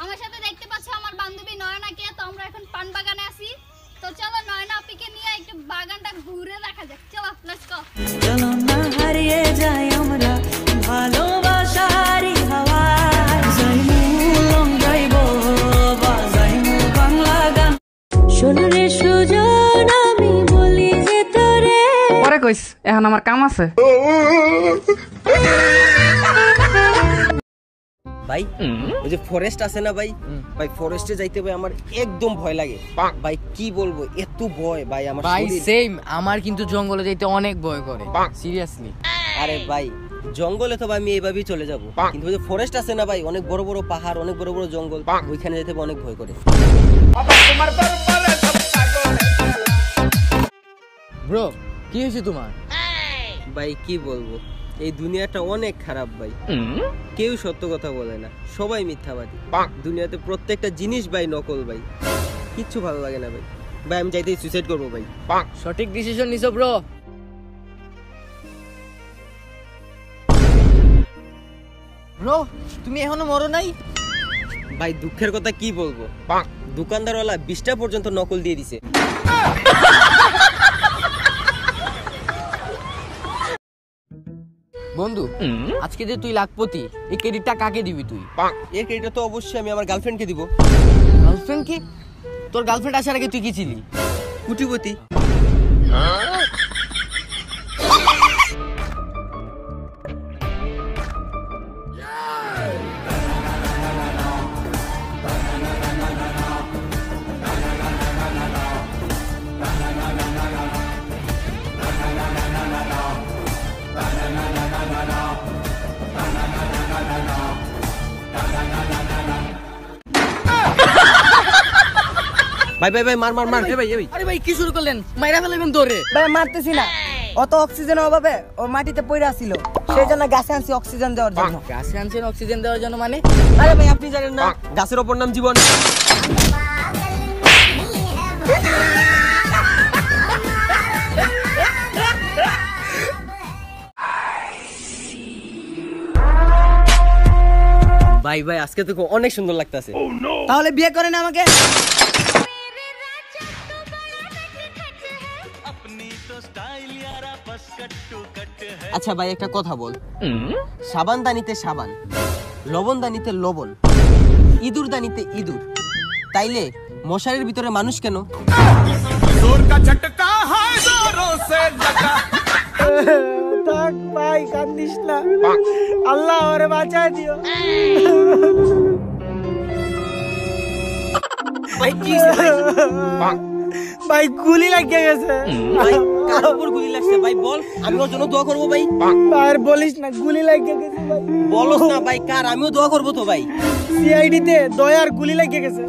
আমার সাথে দেখতে পাচ্ছ আমার বান্ধবী নয়নাকে। তো আমরা এখন পান বাগানে আছি। তো চলো নয়না আপিকে নিয়ে একটু বাগানটা ঘুরে দেখা যাক। চলো লেটস গো। চলো না হারিয়ে যাই আমরা ভালোবাসারই হাওয়ায়, যাইমু লং ড্রাইভ বাজাইমু বাংলা গান। শোনো রে সুজন আমি বলি যে তোরে, পরে কইস এখন আমার কাম আছে। ভাই ওই যে ফরেস্ট আছে না ভাই, ভাই ফরেস্টে যাইতে ভাই আমার একদম ভয় লাগে ভাই, কি বলবো এত ভয় ভাই আমার ভাই শরীর। সেম, আমার কিন্তু জঙ্গলে যাইতে অনেক ভয় করে সিরিয়াসলি। আরে ভাই জঙ্গলে তো ভাই আমি এইভাবেই চলে যাব, কিন্তু ওই যে ফরেস্ট আছে না ভাই, অনেক বড় বড় পাহাড়, অনেক বড় বড় জঙ্গল, ওইখানে যেতে অনেক ভয় করে। ব্রো কি হয়েছে তোমার? ভাই কি বলবো, এই দুনিয়াটা অনেক খারাপ ভাই, কেউ সত্য কথা বলে না, সবাই মিথ্যাবাদী। দুনিয়াতে প্রত্যেকটা জিনিস ভাই নকল ভাই, কিচ্ছু ভালো লাগে না ভাই। ভাই আমি চাইতেই সুইসাইড করবো ভাই। সঠিক ডিসিশন নিছো ব্রো। ব্রো তুমি এখনো মরো নাই? ভাই দুঃখের কথা কি বলবো, দোকানদারওয়ালা 20টা পর্যন্ত নকল দিয়ে দিছে। বন্ধু আজকে যে তুই লাখপতি, এই ক্রেডিটটা কাকে দিবি তুই? এই ক্রেডিটটা তো অবশ্যই আমি আমার গার্লফ্রেন্ডকে দিব। গার্লফ্রেন্ড কি? তোর গার্লফ্রেন্ড আসার আগে তুই কি ছিলি? কুটিপতি। ভাই ভাই ভাই মার মার মার। এ ভাই এ ভাই, আরে ভাই কি শুরু করলেন? মাইরা ফেলবেন তোরে। ভাই মারতেছি না, অত অক্সিজেনের অভাবে ও মাটিতে পড়ে আছিল, সেই জন্য গাছে আনছি অক্সিজেন দেওয়ার জন্য। গাছে আনছেন অক্সিজেন দেওয়ার জন্য মানে? আরে ভাই আপনি জানেন না গাছের অপর নাম জীবন। ভাই ভাই আজকে তো অনেক সুন্দর লাগতেছে। তাহলে বিয়ে করেন আমাকে। আচ্ছা ভাই একটা কথা বল, সাবান দানিতে সাবান, লবণ দানিতে লবণ, ইঁদুর দানিতে ইঁদুর, তাইলে মশারির ভিতরে মানুষ কেন? থাক ভাই কান্দিস না, আল্লাহ ওরে বাঁচায় দিও। ভাই কি হইছে ভাই? ভাই গুলি লাগিয়ে গেছে। ভাই কার উপর গুলি লাগছে ভাই বল, আমি ওর জন্য দোয়া করবো ভাই। আর বলিস না, গুলি লাগিয়ে গেছে ভাই। বলস না ভাই কার, আমিও দোয়া করবো তো ভাই। সিআইডি তে দয়ার গুলি লাগিয়ে গেছে।